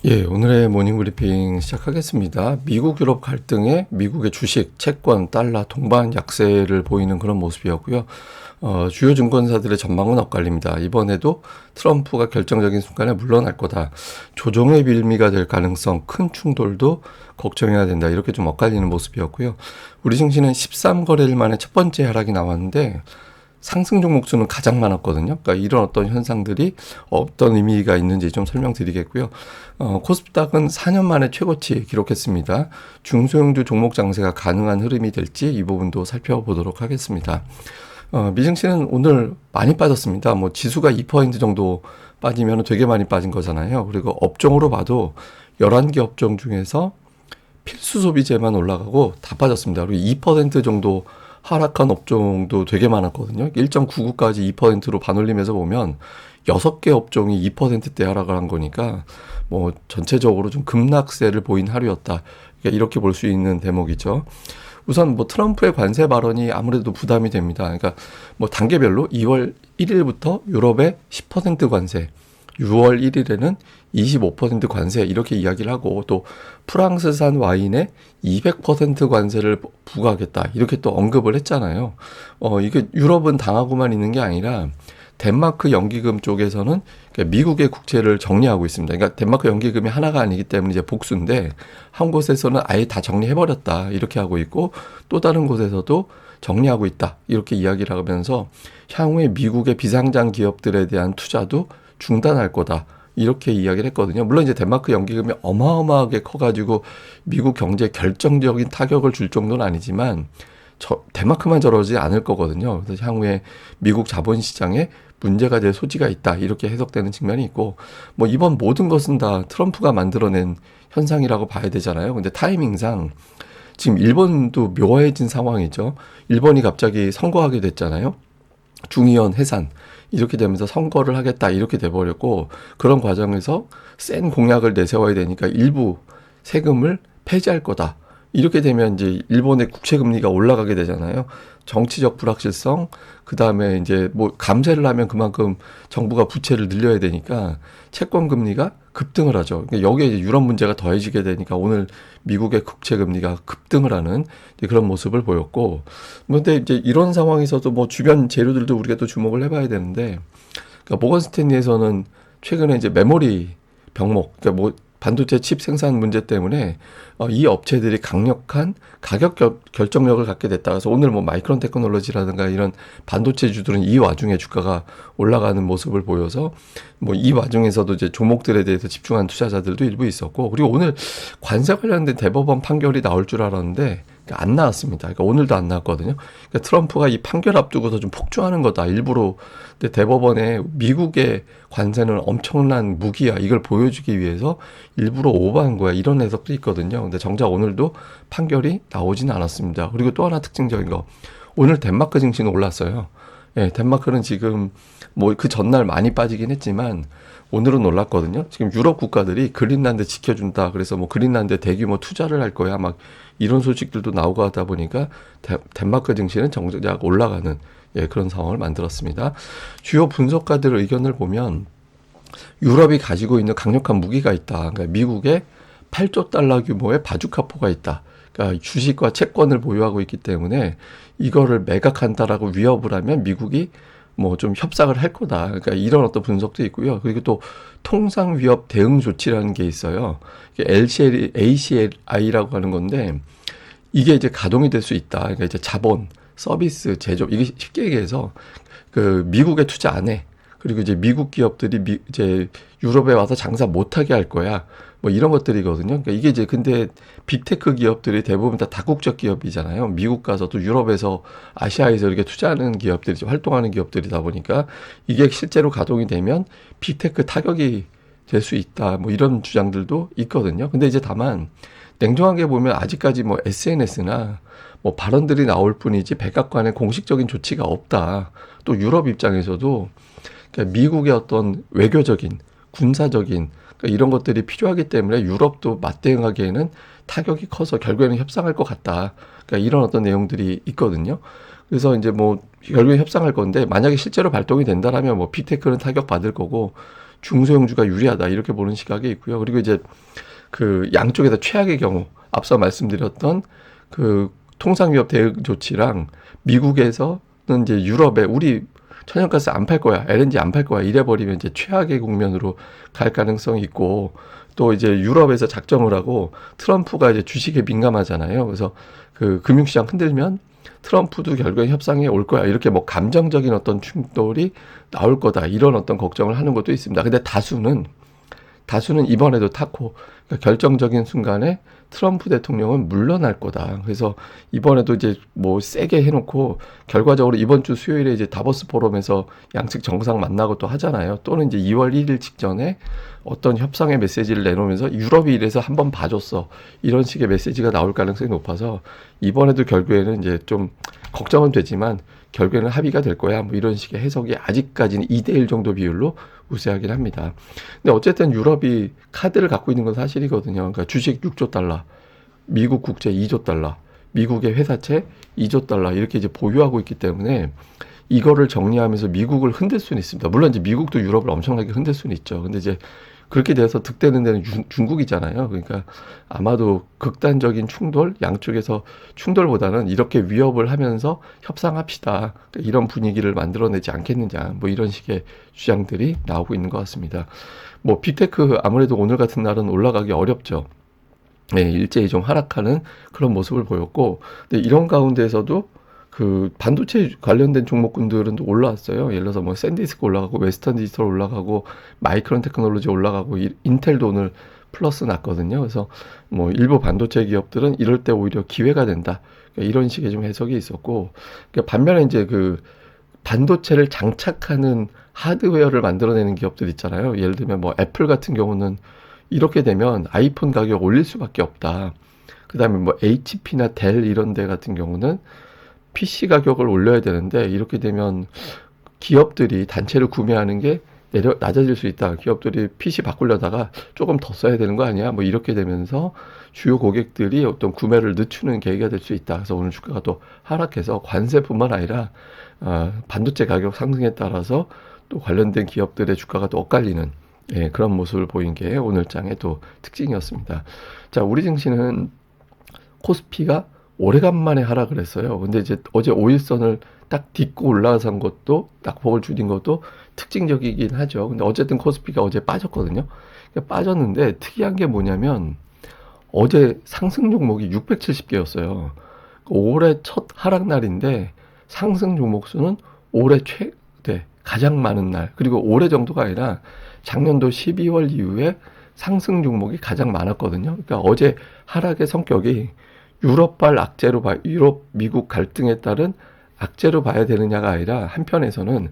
예, 오늘의 모닝 브리핑 시작하겠습니다. 미국 유럽 갈등에 미국의 주식, 채권, 달러, 동반 약세를 보이는 그런 모습이었고요. 주요 증권사들의 전망은 엇갈립니다. 이번에도 트럼프가 결정적인 순간에 물러날 거다. 조정의 빌미가 될 가능성, 큰 충돌도 걱정해야 된다. 이렇게 좀 엇갈리는 모습이었고요. 우리 증시는 13거래일 만에 첫 번째 하락이 나왔는데 상승 종목 수는 가장 많았거든요. 그러니까 이런 어떤 현상들이 어떤 의미가 있는지 좀 설명드리겠고요. 코스닥은 4년 만에 최고치 기록했습니다. 중소형주 종목 장세가 가능한 흐름이 될지 이 부분도 살펴보도록 하겠습니다. 미증시는 오늘 많이 빠졌습니다. 뭐 지수가 2% 정도 빠지면 되게 많이 빠진 거잖아요. 그리고 업종으로 봐도 11개 업종 중에서 필수 소비재만 올라가고 다 빠졌습니다. 그리고 2% 정도 하락한 업종도 되게 많았거든요. 1.99까지 2%로 반올림해서 보면 6개 업종이 2%대 하락을 한 거니까 뭐 전체적으로 좀 급락세를 보인 하루였다. 그러니까 이렇게 볼 수 있는 대목이죠. 우선 뭐 트럼프의 관세 발언이 아무래도 부담이 됩니다. 그러니까 뭐 단계별로 2월 1일부터 유럽에 10% 관세, 6월 1일에는 25% 관세 이렇게 이야기를 하고 또 프랑스산 와인에 200% 관세를 부과하겠다 이렇게 또 언급을 했잖아요. 이게 유럽은 당하고만 있는 게 아니라 덴마크 연기금 쪽에서는 미국의 국채를 정리하고 있습니다. 그러니까 덴마크 연기금이 하나가 아니기 때문에 이제 복수인데 한 곳에서는 아예 다 정리해버렸다 이렇게 하고 있고 또 다른 곳에서도 정리하고 있다 이렇게 이야기를 하면서 향후에 미국의 비상장 기업들에 대한 투자도 중단할 거다. 이렇게 이야기를 했거든요. 물론 이제 덴마크 연기금이 어마어마하게 커가지고 미국 경제에 결정적인 타격을 줄 정도는 아니지만 덴마크만 저러지 않을 거거든요. 그래서 향후에 미국 자본시장에 문제가 될 소지가 있다. 이렇게 해석되는 측면이 있고 뭐 이번 모든 것은 다 트럼프가 만들어낸 현상이라고 봐야 되잖아요. 근데 타이밍상 지금 일본도 묘해진 상황이죠. 일본이 갑자기 선거하게 됐잖아요. 중의원 해산 이렇게 되면서 선거를 하겠다 이렇게 돼버렸고 그런 과정에서 센 공약을 내세워야 되니까 일부 세금을 폐지할 거다. 이렇게 되면 이제 일본의 국채 금리가 올라가게 되잖아요. 정치적 불확실성, 그 다음에 이제 뭐 감세를 하면 그만큼 정부가 부채를 늘려야 되니까 채권 금리가 급등을 하죠. 그러니까 여기에 이제 유럽 문제가 더해지게 되니까 오늘 미국의 국채 금리가 급등을 하는 그런 모습을 보였고, 그런데 이제 이런 상황에서도 뭐 주변 재료들도 우리가 또 주목을 해봐야 되는데, 그러니까 모건 스탠리에서는 최근에 이제 메모리 병목, 그러니까 뭐 반도체 칩 생산 문제 때문에 이 업체들이 강력한 가격 결정력을 갖게 됐다. 그래서 오늘 뭐 마이크론 테크놀로지라든가 이런 반도체주들은 이 와중에 주가가 올라가는 모습을 보여서 뭐 이 와중에서도 이제 종목들에 대해서 집중한 투자자들도 일부 있었고 그리고 오늘 관세 관련된 대법원 판결이 나올 줄 알았는데 안 나왔습니다. 그러니까 오늘도 안 나왔거든요. 그러니까 트럼프가 이 판결 앞두고서 좀 폭주하는 거다. 일부러 근데 대법원에 미국의 관세는 엄청난 무기야. 이걸 보여주기 위해서 일부러 오버한 거야. 이런 해석도 있거든요. 근데 정작 오늘도 판결이 나오진 않았습니다. 그리고 또 하나 특징적인 거. 오늘 덴마크 증시는 올랐어요. 예, 덴마크는 지금 뭐 그 전날 많이 빠지긴 했지만 오늘은 올랐거든요. 지금 유럽 국가들이 그린란드 지켜준다. 그래서 뭐 그린란드에 대규모 투자를 할 거야. 막 이런 소식들도 나오고 하다 보니까 덴마크 증시는 정작 올라가는 그런 상황을 만들었습니다. 주요 분석가들의 의견을 보면 유럽이 가지고 있는 강력한 무기가 있다. 그러니까 미국의 8조 달러 규모의 바주카포가 있다. 그러니까 주식과 채권을 보유하고 있기 때문에 이거를 매각한다라고 위협을 하면 미국이 뭐 좀 협상을 할 거다. 그러니까 이런 어떤 분석도 있고요. 그리고 또 통상 위협 대응 조치라는 게 있어요. LCL, ACLI라고 하는 건데 이게 이제 가동이 될 수 있다. 그러니까 이제 자본, 서비스, 제조업 이게 쉽게 얘기해서 그 미국에 투자 안 해. 그리고 이제 미국 기업들이 이제 유럽에 와서 장사 못하게 할 거야. 뭐 이런 것들이거든요. 그러니까 이게 이제 근데 빅테크 기업들이 대부분 다 다국적 기업이잖아요. 미국 가서도 유럽에서 아시아에서 이렇게 투자하는 기업들이 활동하는 기업들이다 보니까 이게 실제로 가동이 되면 빅테크 타격이 될 수 있다. 뭐 이런 주장들도 있거든요. 근데 이제 다만 냉정하게 보면 아직까지 뭐 SNS나 뭐 발언들이 나올 뿐이지 백악관의 공식적인 조치가 없다. 또 유럽 입장에서도 그러니까 미국의 어떤 외교적인, 군사적인 그러니까 이런 것들이 필요하기 때문에 유럽도 맞대응하기에는 타격이 커서 결국에는 협상할 것 같다. 그러니까 이런 어떤 내용들이 있거든요. 그래서 이제 뭐 결국에 협상할 건데 만약에 실제로 발동이 된다라면 뭐 빅테크는 타격 받을 거고 중소형주가 유리하다 이렇게 보는 시각이 있고요. 그리고 이제 그 양쪽에서 최악의 경우 앞서 말씀드렸던 그 통상위협 대응 조치랑 미국에서는 이제 유럽에 우리 천연가스 안 팔 거야, LNG 안 팔 거야 이래 버리면 이제 최악의 국면으로 갈 가능성이 있고, 또 이제 유럽에서 작정을 하고 트럼프가 이제 주식에 민감하잖아요. 그래서 그 금융시장 흔들면 트럼프도 결국엔 협상에 올 거야 이렇게 뭐 감정적인 어떤 충돌이 나올 거다 이런 어떤 걱정을 하는 것도 있습니다. 근데 다수는 이번에도 탔고, 그러니까 결정적인 순간에 트럼프 대통령은 물러날 거다. 그래서 이번에도 이제 뭐 세게 해놓고 결과적으로 이번 주 수요일에 이제 다보스 포럼에서 양측 정상 만나고 또 하잖아요. 또는 이제 2월 1일 직전에 어떤 협상의 메시지를 내놓으면서 유럽이 이래서 한번 봐줬어 이런 식의 메시지가 나올 가능성이 높아서 이번에도 결국에는 이제 좀 걱정은 되지만 결국에는 합의가 될 거야 뭐 이런 식의 해석이 아직까지는 2대1 정도 비율로 우세하긴 합니다. 근데 어쨌든 유럽이 카드를 갖고 있는 건 사실이거든요. 그러니까 주식 6조 달러, 미국 국채 2조 달러, 미국의 회사채 2조 달러 이렇게 이제 보유하고 있기 때문에 이거를 정리하면서 미국을 흔들 수는 있습니다. 물론 이제 미국도 유럽을 엄청나게 흔들 수는 있죠. 근데 이제 그렇게 돼서 득되는 데는 중국이잖아요. 그러니까 아마도 극단적인 충돌, 양쪽에서 충돌보다는 이렇게 위협을 하면서 협상합시다. 이런 분위기를 만들어내지 않겠느냐. 뭐 이런 식의 주장들이 나오고 있는 것 같습니다. 뭐 빅테크 아무래도 오늘 같은 날은 올라가기 어렵죠. 네, 일제히 좀 하락하는 그런 모습을 보였고, 근데 이런 가운데에서도 그 반도체 관련된 종목군들은 또 올라왔어요. 예를 들어서 뭐 샌디스크 올라가고 웨스턴 디지털 올라가고 마이크론 테크놀로지 올라가고 인텔도 오늘 플러스 났거든요. 그래서 뭐 일부 반도체 기업들은 이럴 때 오히려 기회가 된다. 그러니까 이런 식의 좀 해석이 있었고, 그러니까 반면에 이제 그 반도체를 장착하는 하드웨어를 만들어내는 기업들 있잖아요. 예를 들면 뭐 애플 같은 경우는 이렇게 되면 아이폰 가격 올릴 수밖에 없다. 그다음에 뭐 HP나 델 이런 데 같은 경우는 PC 가격을 올려야 되는데 이렇게 되면 기업들이 단체로 구매하는 게 낮아질 수 있다. 기업들이 PC 바꾸려다가 조금 더 써야 되는 거 아니야? 뭐 이렇게 되면서 주요 고객들이 어떤 구매를 늦추는 계기가 될 수 있다. 그래서 오늘 주가가 또 하락해서 관세뿐만 아니라 반도체 가격 상승에 따라서 또 관련된 기업들의 주가가 또 엇갈리는 그런 모습을 보인 게 오늘 장의 또 특징이었습니다. 자, 우리 증시는 코스피가 오래간만에 하락을 했어요. 근데 이제 어제 5일선을 딱 딛고 올라선 것도, 낙폭을 줄인 것도 특징적이긴 하죠. 근데 어쨌든 코스피가 어제 빠졌거든요. 그러니까 빠졌는데 특이한 게 뭐냐면 어제 상승 종목이 670개였어요. 올해 첫 하락 날인데 상승 종목 수는 올해 최대 가장 많은 날. 그리고 올해 정도가 아니라 작년도 12월 이후에 상승 종목이 가장 많았거든요. 그러니까 어제 하락의 성격이 유럽발 악재로 유럽 미국 갈등에 따른 악재로 봐야 되느냐가 아니라 한편에서는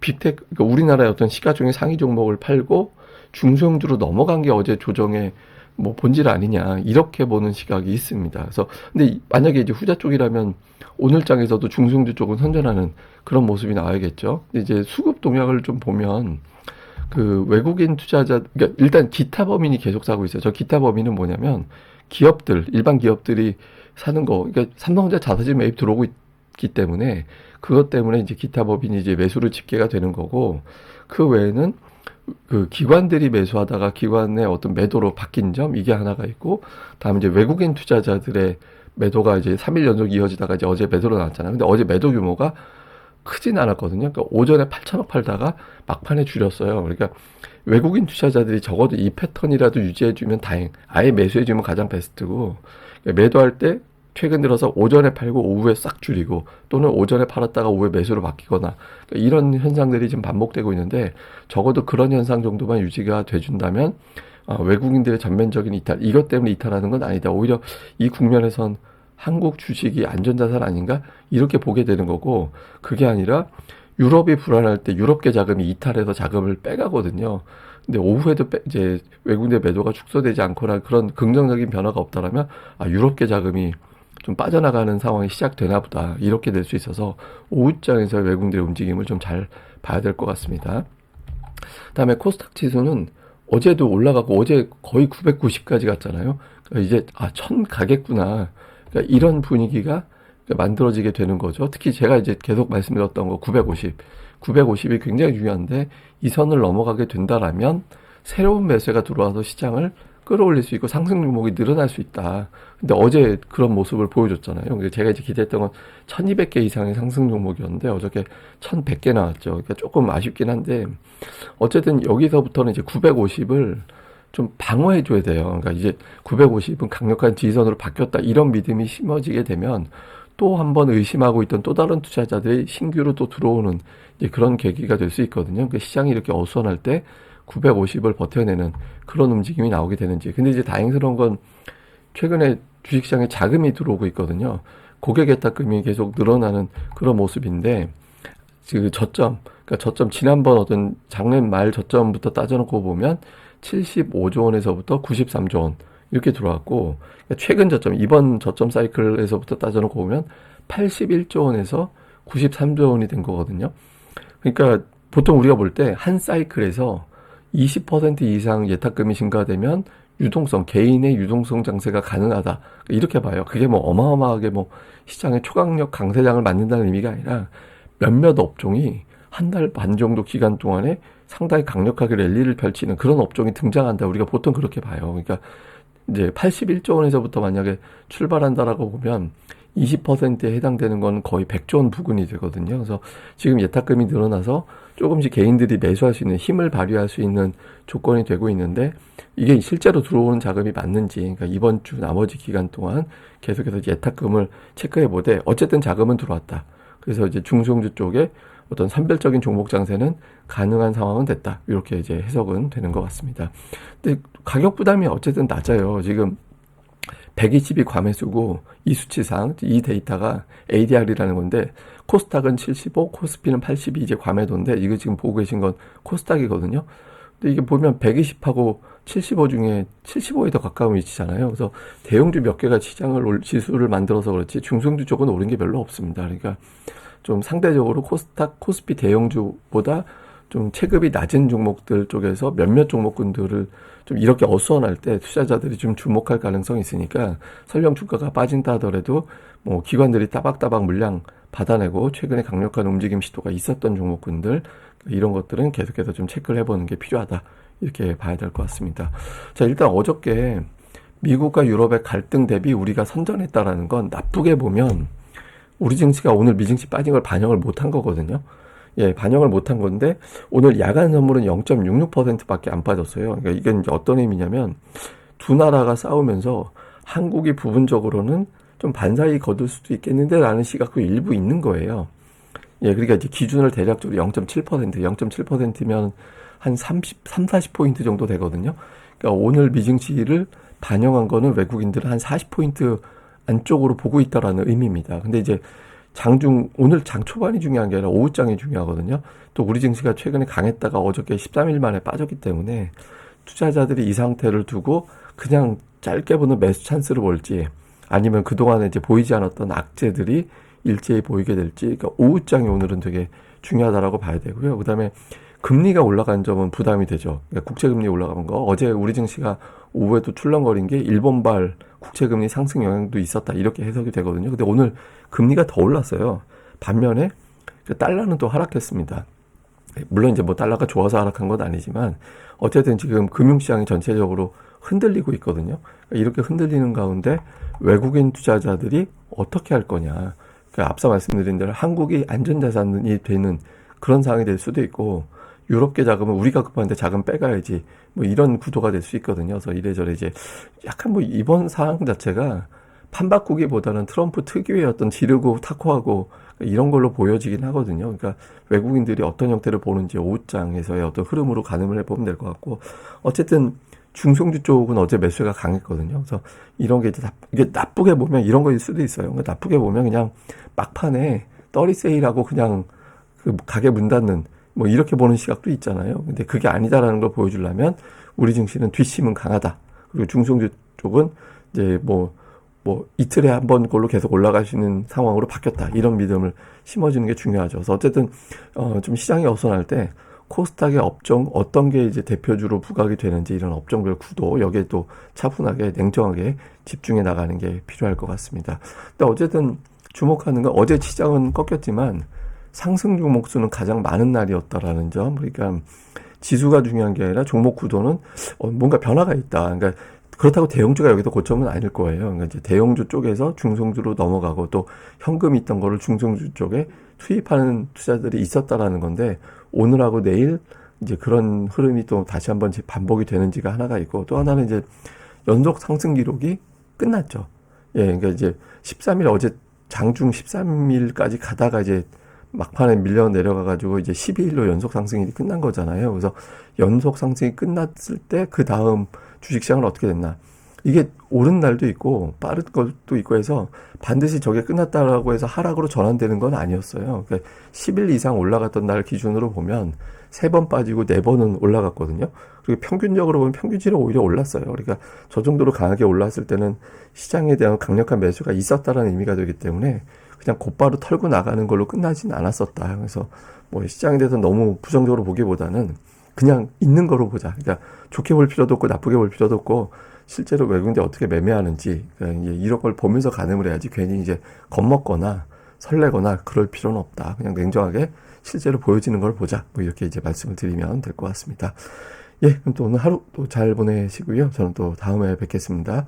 빅테크 그러니까 우리나라의 어떤 시가총액 상위 종목을 팔고 중소형주로 넘어간 게 어제 조정의 뭐 본질 아니냐 이렇게 보는 시각이 있습니다. 그래서 근데 만약에 이제 후자 쪽이라면 오늘 장에서도 중소형주 쪽은 선전하는 그런 모습이 나와야겠죠. 근데 이제 수급 동향을 좀 보면 그 외국인 투자자 그러니까 일단 기타 범인이 계속 사고 있어요. 저 기타 범인은 뭐냐면 기업들, 일반 기업들이 사는 거, 그러니까 삼성전자 자사주 매입 들어오고 있기 때문에 그것 때문에 이제 기타 법인이 이제 매수로 집계가 되는 거고, 그 외에는 그 기관들이 매수하다가 기관의 어떤 매도로 바뀐 점 이게 하나가 있고, 다음에 이제 외국인 투자자들의 매도가 이제 3일 연속 이어지다가 이제 어제 매도로 나왔잖아요. 근데 어제 매도 규모가 크진 않았거든요. 그러니까 오전에 8천억 팔다가 막판에 줄였어요. 그러니까 외국인 투자자들이 적어도 이 패턴이라도 유지해주면 아예 매수해주면 가장 베스트고, 그러니까 매도할 때 최근 들어서 오전에 팔고 오후에 싹 줄이고 또는 오전에 팔았다가 오후에 매수로 바뀌거나 그러니까 이런 현상들이 지금 반복되고 있는데 적어도 그런 현상 정도만 유지가 돼준다면 외국인들의 전면적인 이탈, 이것 때문에 이탈하는 건 아니다. 오히려 이 국면에선 한국 주식이 안전자산 아닌가? 이렇게 보게 되는 거고, 그게 아니라 유럽이 불안할 때 유럽계 자금이 이탈해서 자금을 빼가거든요. 근데 오후에도 이제 외국인의 매도가 축소되지 않거나 그런 긍정적인 변화가 없다라면 유럽계 자금이 좀 빠져나가는 상황이 시작되나 보다. 이렇게 될 수 있어서 오후장에서 외국인들의 움직임을 좀 잘 봐야 될 것 같습니다. 그다음에 코스닥 지수는 어제도 올라가고 어제 거의 990까지 갔잖아요. 그러니까 이제 1000 가겠구나. 그러니까 이런 분위기가 만들어지게 되는 거죠. 특히 제가 이제 계속 말씀드렸던 거 950이 굉장히 중요한데 이 선을 넘어가게 된다라면 새로운 매수가 들어와서 시장을 끌어올릴 수 있고 상승 종목이 늘어날 수 있다. 근데 어제 그런 모습을 보여줬잖아요. 제가 이제 기대했던 건 1200개 이상의 상승 종목이었는데 어저께 1100개 나왔죠. 그러니까 조금 아쉽긴 한데 어쨌든 여기서부터는 이제 950을 좀 방어해 줘야 돼요. 그러니까 이제 950은 강력한 지지선으로 바뀌었다. 이런 믿음이 심어지게 되면 또 한 번 의심하고 있던 또 다른 투자자들이 신규로 또 들어오는 이제 그런 계기가 될 수 있거든요. 그러니까 시장이 이렇게 어수선할 때 950을 버텨내는 그런 움직임이 나오게 되는지. 근데 이제 다행스러운 건 최근에 주식시장에 자금이 들어오고 있거든요. 고객 예탁금이 계속 늘어나는 그런 모습인데 그 저점 지난번 어떤 작년 말 저점부터 따져놓고 보면 75조 원에서부터 93조 원 이렇게 들어왔고 최근 저점 이번 저점 사이클에서부터 따져놓고 보면 81조 원에서 93조 원이 된 거거든요. 그러니까 보통 우리가 볼 때 한 사이클에서 20% 이상 예탁금이 증가되면 개인의 유동성 장세가 가능하다. 이렇게 봐요. 그게 뭐 어마어마하게 뭐 시장의 초강력 강세장을 만든다는 의미가 아니라 몇몇 업종이 한 달 반 정도 기간 동안에 상당히 강력하게 랠리를 펼치는 그런 업종이 등장한다. 우리가 보통 그렇게 봐요. 그러니까 이제 81조 원에서부터 만약에 출발한다라고 보면 20%에 해당되는 건 거의 100조 원 부근이 되거든요. 그래서 지금 예탁금이 늘어나서 조금씩 개인들이 매수할 수 있는 힘을 발휘할 수 있는 조건이 되고 있는데 이게 실제로 들어오는 자금이 맞는지 그러니까 이번 주 나머지 기간 동안 계속해서 예탁금을 체크해 보되 어쨌든 자금은 들어왔다. 그래서 이제 중소형주 쪽에 어떤 선별적인 종목 장세는 가능한 상황은 됐다. 이렇게 이제 해석은 되는 것 같습니다. 근데 가격 부담이 어쨌든 낮아요. 지금 120이 과매수고 이 수치상 이 데이터가 ADR이라는 건데 코스닥은 75, 코스피는 82 이제 과매도인데 이거 지금 보고 계신 건 코스닥이거든요. 근데 이게 보면 120하고 75 중에 75에 더 가까운 위치잖아요. 그래서 대형주 몇 개가 지수를 만들어서 그렇지 중소형주 쪽은 오른 게 별로 없습니다. 그러니까 좀 상대적으로 코스닥, 코스피 대형주보다 좀 체급이 낮은 종목들 쪽에서 몇몇 종목군들을 좀 이렇게 어수선할 때 투자자들이 좀 주목할 가능성이 있으니까 설령 주가가 빠진다 하더라도 뭐 기관들이 따박따박 물량 받아내고 최근에 강력한 움직임 시도가 있었던 종목군들 이런 것들은 계속해서 좀 체크를 해보는 게 필요하다 이렇게 봐야 될 것 같습니다. 자, 일단 어저께 미국과 유럽의 갈등 대비 우리가 선전했다라는 건 나쁘게 보면 우리 증시가 오늘 미증시 빠진 걸 반영을 못한 거거든요. 예, 반영을 못한 건데 오늘 야간 선물은 0.66%밖에 안 빠졌어요. 그러니까 이게 이제 어떤 의미냐면 두 나라가 싸우면서 한국이 부분적으로는 좀 반사이 거둘 수도 있겠는데라는 시각도 일부 있는 거예요. 예, 그러니까 이제 기준을 대략적으로 0.7%면 한 40포인트 정도 되거든요. 그러니까 오늘 미증시를 반영한 거는 외국인들은 한 40포인트 안쪽으로 보고 있다라는 의미입니다. 근데 이제 오늘 장 초반이 중요한 게 아니라 오후장이 중요하거든요. 또 우리 증시가 최근에 강했다가 어저께 13일 만에 빠졌기 때문에 투자자들이 이 상태를 두고 그냥 짧게 보는 매수 찬스를 볼지 아니면 그동안에 이제 보이지 않았던 악재들이 일제히 보이게 될지 그러니까 오후장이 오늘은 되게 중요하다라고 봐야 되고요. 그다음에 금리가 올라간 점은 부담이 되죠. 그러니까 국채금리 올라간 거 어제 우리 증시가 오후에도 출렁거린 게 일본발 국채금리 상승 영향도 있었다 이렇게 해석이 되거든요. 근데 오늘 금리가 더 올랐어요. 반면에 달러는 또 하락했습니다. 물론 이제 뭐 달러가 좋아서 하락한 건 아니지만 어쨌든 지금 금융시장이 전체적으로 흔들리고 있거든요. 그러니까 이렇게 흔들리는 가운데 외국인 투자자들이 어떻게 할 거냐. 그러니까 앞서 말씀드린 대로 한국이 안전자산이 되는 그런 상황이 될 수도 있고 유럽계 자금은 우리가 급한데 자금 빼가야지 뭐 이런 구도가 될 수 있거든요. 그래서 이래저래 이제 약간 뭐 이번 상황 자체가 판바꾸기보다는 트럼프 특유의 어떤 지르고 탁호하고 이런 걸로 보여지긴 하거든요. 그러니까 외국인들이 어떤 형태를 보는지 오후장에서의 어떤 흐름으로 가늠을 해보면 될 것 같고 어쨌든 중소형주 쪽은 어제 매수가 강했거든요. 그래서 이런 게 이게 나쁘게 보면 이런 거일 수도 있어요. 그러니까 나쁘게 보면 그냥 막판에 떨이 세일하고 그냥 그 가게 문 닫는 뭐 이렇게 보는 시각도 있잖아요. 근데 그게 아니다라는 걸 보여주려면 우리 증시는 뒷심은 강하다. 그리고 중소형주 쪽은 이제 뭐 이틀에 한 번 걸로 계속 올라갈 수 있는 상황으로 바뀌었다. 이런 믿음을 심어주는 게 중요하죠. 그래서 어쨌든 좀 시장이 어수선할 때 코스닥의 업종 어떤 게 이제 대표주로 부각이 되는지 이런 업종별 구도 여기에 또 차분하게 냉정하게 집중해 나가는 게 필요할 것 같습니다. 근데 어쨌든 주목하는 건 어제 시장은 꺾였지만 상승 종목 수는 가장 많은 날이었다라는 점. 그러니까 지수가 중요한 게 아니라 종목 구도는 뭔가 변화가 있다. 그러니까 그렇다고 대형주가 여기서 고점은 아닐 거예요. 그러니까 이제 대형주 쪽에서 중성주로 넘어가고 또 현금이 있던 거를 중성주 쪽에 투입하는 투자들이 있었다라는 건데 오늘하고 내일 이제 그런 흐름이 또 다시 한번 반복이 되는지가 하나가 있고 또 하나는 이제 연속 상승 기록이 끝났죠. 예, 그러니까 이제 13일 어제 장중 13일까지 가다가 이제 막판에 밀려 내려가가지고 이제 12일로 연속 상승이 끝난 거잖아요. 그래서 연속 상승이 끝났을 때 그 다음 주식시장은 어떻게 됐나. 이게 오른 날도 있고 빠른 것도 있고 해서 반드시 저게 끝났다라고 해서 하락으로 전환되는 건 아니었어요. 그러니까 10일 이상 올라갔던 날 기준으로 보면 3번 빠지고 4번은 올라갔거든요. 그리고 평균적으로 보면 평균치는 오히려 올랐어요. 그러니까 저 정도로 강하게 올랐을 때는 시장에 대한 강력한 매수가 있었다라는 의미가 되기 때문에 그냥 곧바로 털고 나가는 걸로 끝나진 않았었다. 그래서 뭐 시장에 대해서 너무 부정적으로 보기보다는 그냥 있는 거로 보자. 그러니까 좋게 볼 필요도 없고 나쁘게 볼 필요도 없고 실제로 외국인들이 어떻게 매매하는지 이제 이런 걸 보면서 가늠을 해야지 괜히 이제 겁먹거나 설레거나 그럴 필요는 없다. 그냥 냉정하게 실제로 보여지는 걸 보자. 뭐 이렇게 이제 말씀을 드리면 될 것 같습니다. 예, 그럼 또 오늘 하루 또 잘 보내시고요. 저는 또 다음에 뵙겠습니다.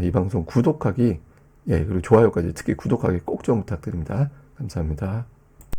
이 방송 구독하기, 예, 그리고 좋아요까지 특히 구독하기 꼭 좀 부탁드립니다. 감사합니다.